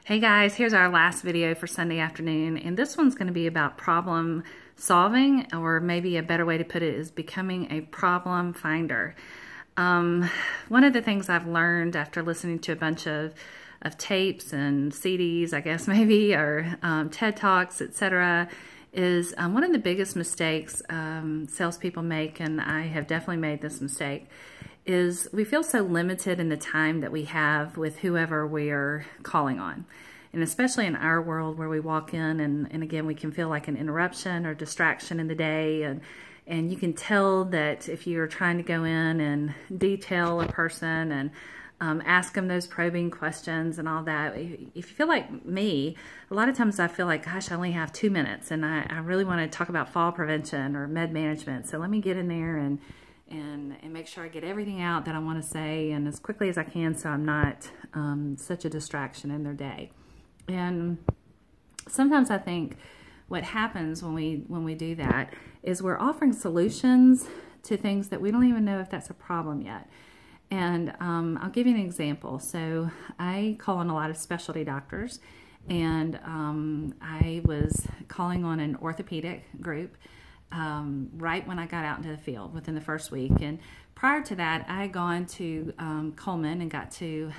Hey guys, here's our last video for Sunday afternoon, and this one's going to be about problem solving, or maybe a better way to put it is becoming a problem finder. One of the things I've learned after listening to a bunch of tapes and CDs, I guess maybe, or TED Talks, etc., is one of the biggest mistakes salespeople make, and I have definitely made this mistake, is we feel so limited in the time that we have with whoever we're calling on. And especially in our world where we walk in and again, we can feel like an interruption or distraction in the day. And you can tell that if you're trying to go in and detail a person and ask them those probing questions and all that, if you feel like me, a lot of times I feel like, gosh, I only have 2 minutes and I really want to talk about fall prevention or med management. So let me get in there and make sure I get everything out that I want to say and as quickly as I can, so I'm not such a distraction in their day. And sometimes I think what happens when we do that is we're offering solutions to things that we don't even know if that's a problem yet. And I'll give you an example. So I call on a lot of specialty doctors, and I was calling on an orthopedic group right when I got out into the field within the first week. And prior to that, I had gone to Coleman and got to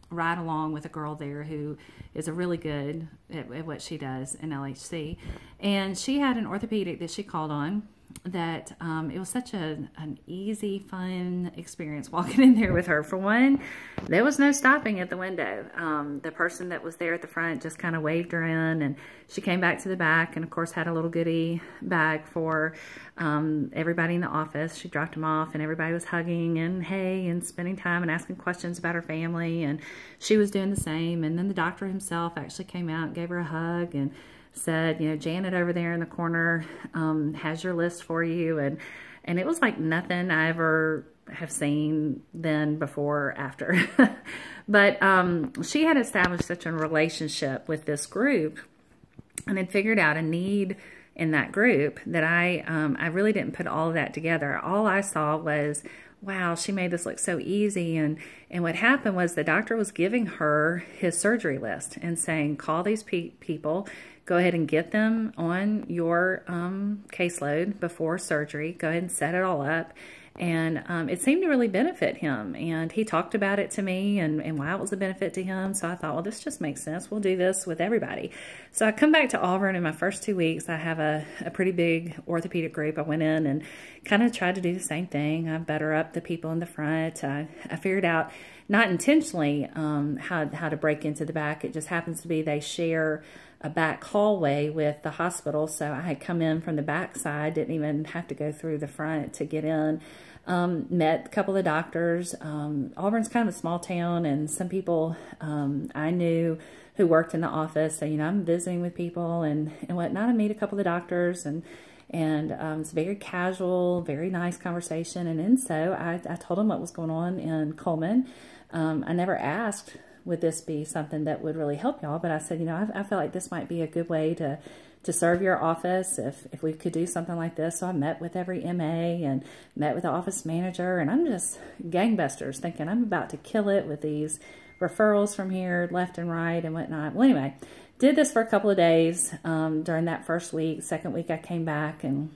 ride along with a girl there who is a really good at what she does in LHC. And she had an orthopedic that she called on that it was such an easy, fun experience walking in there with her. For one, there was no stopping at the window. The person that was there at the front just kind of waved her in, and she came back to the back and, of course, had a little goodie bag for everybody in the office. She dropped them off, and everybody was hugging and hey and spending time and asking questions about her family, and she was doing the same. And then the doctor himself actually came out and gave her a hug and said, you know, Janet over there in the corner has your list for you. And it was like nothing I ever have seen then, before, after. But she had established such a relationship with this group and had figured out a need in that group that I really didn't put all of that together. All I saw was, wow, she made this look so easy. And what happened was the doctor was giving her his surgery list and saying, call these people, go ahead and get them on your caseload before surgery. Go ahead and set it all up. And it seemed to really benefit him. And he talked about it to me and why it was a benefit to him. So I thought, well, this just makes sense. We'll do this with everybody. So I come back to Auburn in my first 2 weeks. I have a pretty big orthopedic group. I went in and kind of tried to do the same thing. I better up the people in the front. I figured out, not intentionally, how to break into the back. It just happens to be they share a back hallway with the hospital. So I had come in from the back side, didn't even have to go through the front to get in. Met a couple of doctors. Auburn's kind of a small town, and some people I knew who worked in the office. So, you know, I'm visiting with people and whatnot. I meet a couple of doctors, and it's very casual, very nice conversation. And then so I told them what was going on in Coleman. I never asked, would this be something that would really help y'all? But I said, you know, I feel like this might be a good way to serve your office if we could do something like this. So I met with every MA and met with the office manager, and I'm just gangbusters thinking I'm about to kill it with these referrals from here, left and right and whatnot. Well, anyway, did this for a couple of days during that first week. Second week I came back and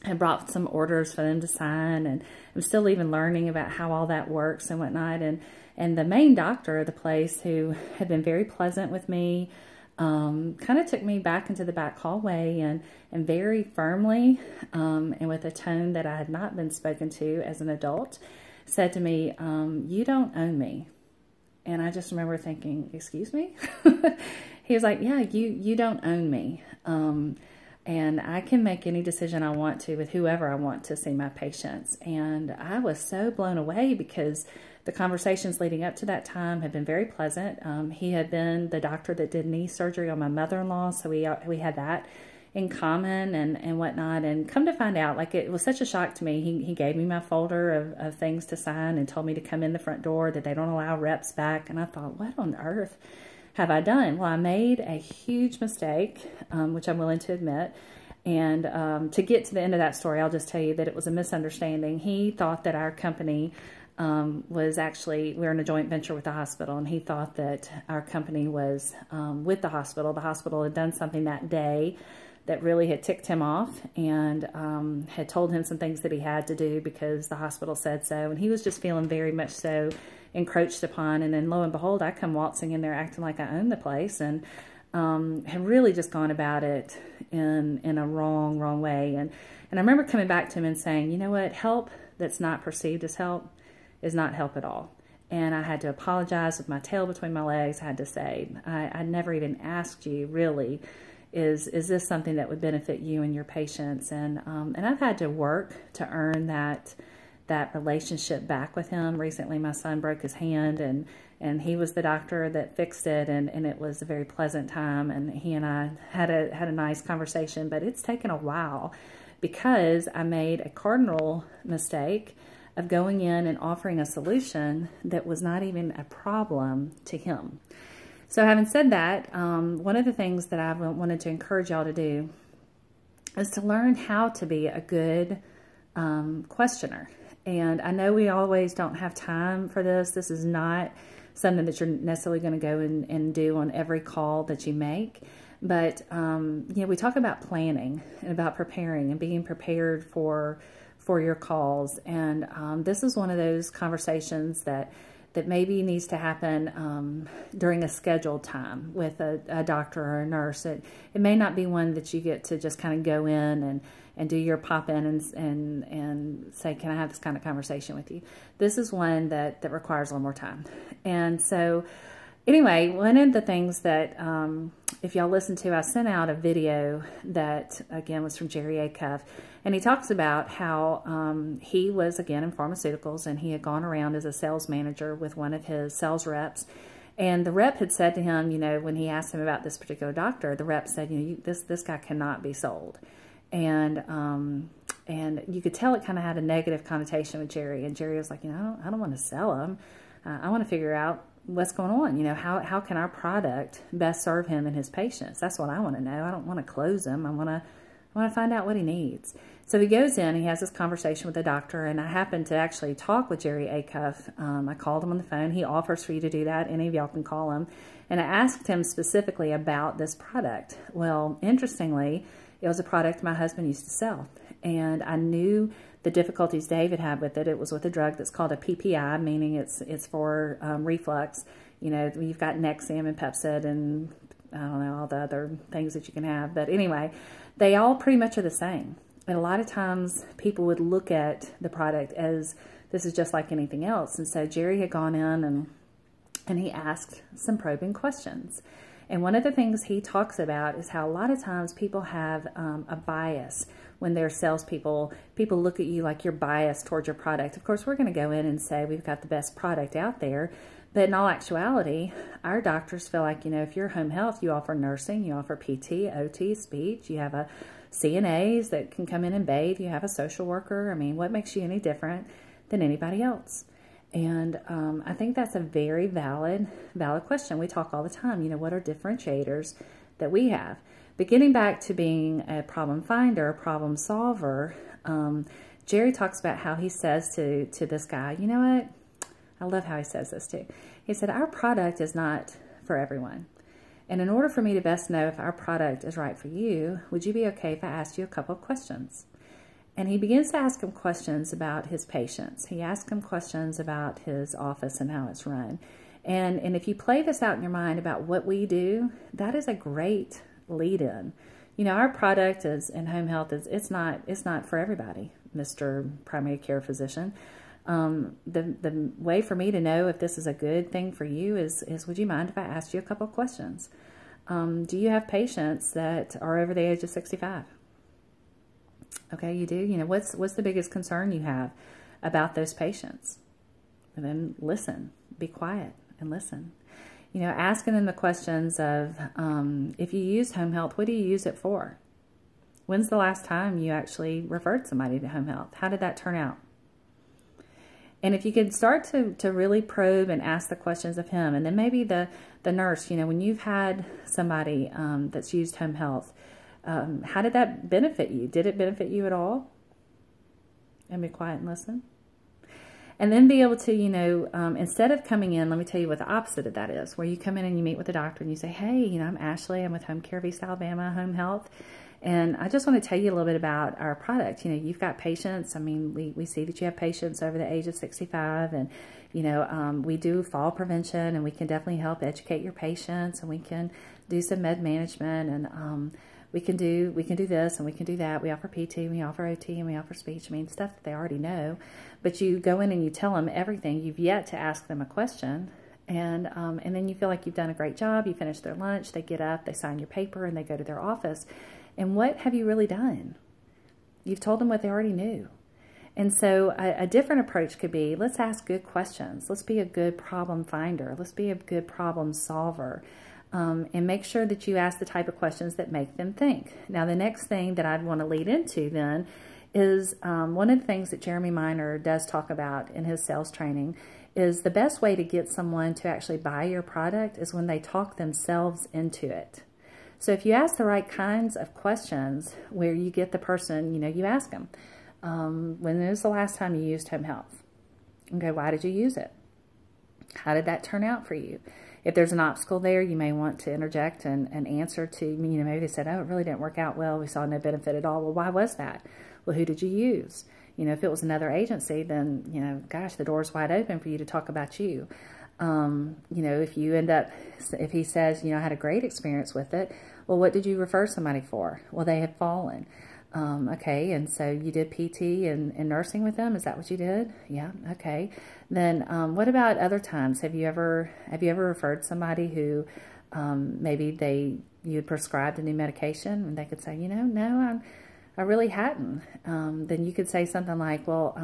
I brought some orders for them to sign, and I'm still even learning about how all that works and whatnot. And the main doctor of the place, who had been very pleasant with me, kind of took me back into the back hallway and very firmly and with a tone that I had not been spoken to as an adult, said to me, you don't own me. And I just remember thinking, excuse me? He was like, yeah, you don't own me. And I can make any decision I want to with whoever I want to see my patients. And I was so blown away because the conversations leading up to that time had been very pleasant. He had been the doctor that did knee surgery on my mother-in-law, so we had that in common and whatnot. And come to find out, like, it was such a shock to me. He gave me my folder of things to sign and told me to come in the front door, that they don't allow reps back. And I thought, what on earth have I done? Well, I made a huge mistake, which I'm willing to admit. And to get to the end of that story, I'll just tell you that it was a misunderstanding. He thought that our company was actually, we were in a joint venture with the hospital, and he thought that our company was with the hospital. The hospital had done something that day that really had ticked him off, and had told him some things that he had to do because the hospital said so. And he was just feeling very much so encroached upon. And then lo and behold, I come waltzing in there acting like I own the place, and had really just gone about it in a wrong way. And I remember coming back to him and saying, you know what, help that's not perceived as help is not help at all. And I had to apologize with my tail between my legs. I had to say, I never even asked you, really, is this something that would benefit you and your patients? And I've had to work to earn that relationship back with him. Recently, my son broke his hand, and he was the doctor that fixed it, and it was a very pleasant time, and he and I had a nice conversation. But it's taken a while because I made a cardinal mistake of going in and offering a solution that was not even a problem to him. So having said that, one of the things that I wanted to encourage y'all to do is to learn how to be a good questioner. And I know we always don't have time for this. This is not something that you're necessarily going to go and do on every call that you make. But, you know, we talk about planning and about preparing and being prepared for your calls. And this is one of those conversations that maybe needs to happen during a scheduled time with a doctor or a nurse. It may not be one that you get to just kind of go in and do your pop in and say, can I have this kind of conversation with you? This is one that requires a little more time. And so anyway, one of the things that, if y'all listen to, I sent out a video that, again, was from Jerry Acuff. And he talks about how he was, again, in pharmaceuticals, and he had gone around as a sales manager with one of his sales reps. And the rep had said to him, you know, when he asked him about this particular doctor, the rep said, you know, this guy cannot be sold. And you could tell it kind of had a negative connotation with Jerry. And Jerry was like, you know, I don't want to sell him. I want to figure out what's going on. You know, how can our product best serve him and his patients? That's what I want to know. I don't want to close him. I want to find out what he needs. So he goes in, he has this conversation with the doctor, and I happened to actually talk with Jerry Acuff. I called him on the phone. He offers for you to do that. Any of y'all can call him. And I asked him specifically about this product. Well, interestingly, it was a product my husband used to sell. And I knew the difficulties David had with it. It was with a drug that's called a PPI, meaning it's for reflux. You know, you've got Nexium and Pepcid and I don't know, all the other things that you can have. But anyway, they all pretty much are the same. And a lot of times people would look at the product as this is just like anything else. And so Jerry had gone in and he asked some probing questions. And one of the things he talks about is how a lot of times people have a bias when they're salespeople. People look at you like you're biased towards your product. Of course, we're going to go in and say we've got the best product out there. But in all actuality, our doctors feel like, you know, if you're home health, you offer nursing, you offer PT, OT, speech, you have a CNAs that can come in and bathe, you have a social worker. I mean, what makes you any different than anybody else? And I think that's a very valid question. We talk all the time, you know, what are differentiators that we have? But getting back to being a problem finder, a problem solver, Jerry talks about how he says to this guy, you know what? I love how he says this too. He said, our product is not for everyone. And in order for me to best know if our product is right for you, would you be okay if I asked you a couple of questions? And he begins to ask him questions about his patients. He asks him questions about his office and how it's run. And if you play this out in your mind about what we do, that is a great lead-in. You know, our product is in home health it's not for everybody, Mr. Primary Care Physician. The way for me to know if this is a good thing for you is would you mind if I asked you a couple of questions? Do you have patients that are over the age of 65? Okay, you do. You know, what's the biggest concern you have about those patients? And then listen, be quiet and listen. You know, asking them the questions of, if you use home health, what do you use it for? When's the last time you actually referred somebody to home health? How did that turn out? And if you could start to really probe and ask the questions of him, and then maybe the nurse, you know, when you've had somebody that's used home health, how did that benefit you? Did it benefit you at all? And be quiet and listen. And then be able to, you know, instead of coming in, let me tell you what the opposite of that is, where you come in and you meet with the doctor and you say, hey, you know, I'm Ashley, I'm with Home Care of East Alabama, Home Health. And I just want to tell you a little bit about our product. You know, you've got patients. I mean, we see that you have patients over the age of 65, and, you know, we do fall prevention, and we can definitely help educate your patients, and we can do some med management, and we can do this and we can do that. We offer PT, we offer OT, and we offer speech. I mean, stuff that they already know. But you go in and you tell them everything. You've yet to ask them a question. And then you feel like you've done a great job. You finish their lunch, they get up, they sign your paper, and they go to their office. And what have you really done? You've told them what they already knew. And so a different approach could be, let's ask good questions. Let's be a good problem finder. Let's be a good problem solver. And make sure that you ask the type of questions that make them think. Now, the next thing that I'd want to lead into then is one of the things that Jeremy Miner does talk about in his sales training is the best way to get someone to actually buy your product is when they talk themselves into it. So if you ask the right kinds of questions where you get the person, you know, you ask them, when was the last time you used Home Health? Okay, why did you use it? How did that turn out for you? If there's an obstacle there, you may want to interject and answer to, you know, maybe they said, oh, it really didn't work out well. We saw no benefit at all. Well, why was that? Well, who did you use? You know, if it was another agency, then, you know, gosh, the door's wide open for you to talk about you. You know, if you end up, if he says, you know, I had a great experience with it, well, what did you refer somebody for? Well, they had fallen. Okay, and so you did PT and nursing with them? Is that what you did? Yeah, okay. Then what about other times? Have you ever referred somebody who maybe you had prescribed a new medication and they could say, you know, no, I really hadn't. Then you could say something like, well,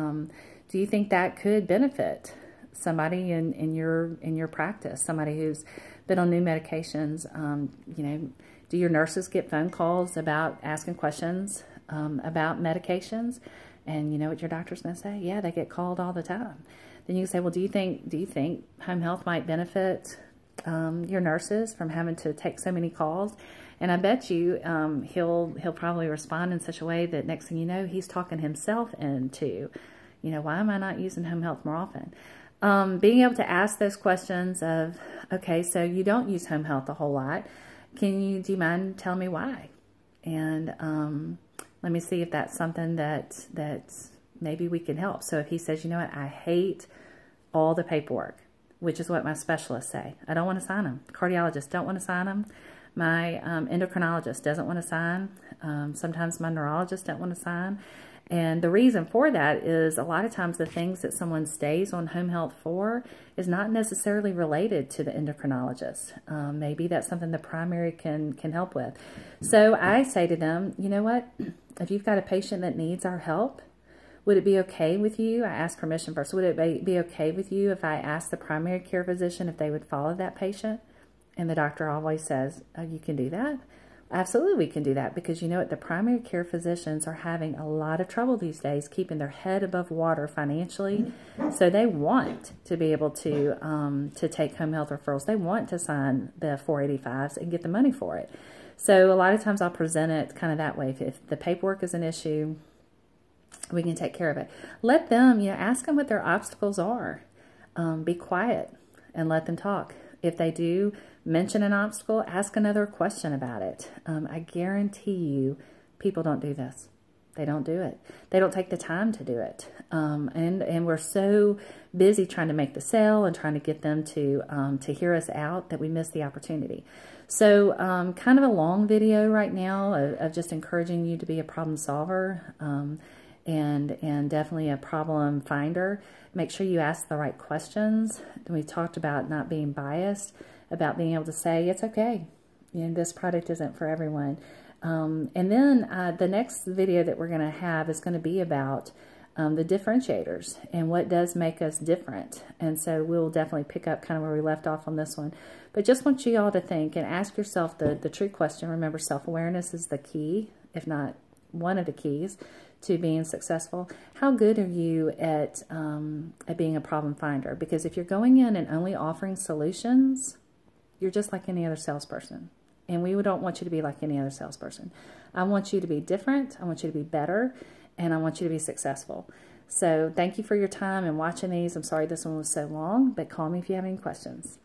do you think that could benefit somebody in your practice, somebody who's been on new medications? You know, do your nurses get phone calls about asking questions about medications? And you know what your doctor's going to say? Yeah, they get called all the time. Then you can say, well, do you think Home Health might benefit your nurses from having to take so many calls? And I bet you he'll probably respond in such a way that next thing you know, he's talking himself into, you know, why am I not using Home Health more often? Being able to ask those questions of, okay, so you don't use Home Health a whole lot. Do you mind telling me why? And let me see if that's something that maybe we can help. So if he says, you know what, I hate all the paperwork, which is what my specialists say. I don't want to sign them. Cardiologists don't want to sign them. My endocrinologist doesn't want to sign. Sometimes my neurologist don't want to sign. And the reason for that is a lot of times the things that someone stays on Home Health for is not necessarily related to the endocrinologist. Maybe that's something the primary can help with. So I say to them, you know what, if you've got a patient that needs our help, would it be okay with you? I ask permission first. Would it be okay with you if I asked the primary care physician if they would follow that patient? And the doctor always says, oh, you can do that? Absolutely, we can do that, because you know what, the primary care physicians are having a lot of trouble these days keeping their head above water financially. So they want to be able to take Home Health referrals. They want to sign the 485s and get the money for it. So a lot of times I'll present it kind of that way. If the paperwork is an issue, we can take care of it. Let them, you know, ask them what their obstacles are. Be quiet and let them talk. If they do mention an obstacle, ask another question about it. I guarantee you people don't do this. They don't do it. They don't take the time to do it. And we're so busy trying to make the sale and trying to get them to hear us out that we miss the opportunity. So kind of a long video right now of just encouraging you to be a problem solver and definitely a problem finder. Make sure you ask the right questions. We talked about not being biased, about being able to say, it's okay, you know, this product isn't for everyone. And then the next video that we're going to have is going to be about the differentiators and what does make us different. And so we'll definitely pick up kind of where we left off on this one. But just want you all to think and ask yourself the true question. Remember, self-awareness is the key, if not one of the keys, to being successful. How good are you at being a problem finder? Because if you're going in and only offering solutions, you're just like any other salesperson. And we don't want you to be like any other salesperson. I want you to be different. I want you to be better. And I want you to be successful. So thank you for your time and watching these. I'm sorry this one was so long, but call me if you have any questions.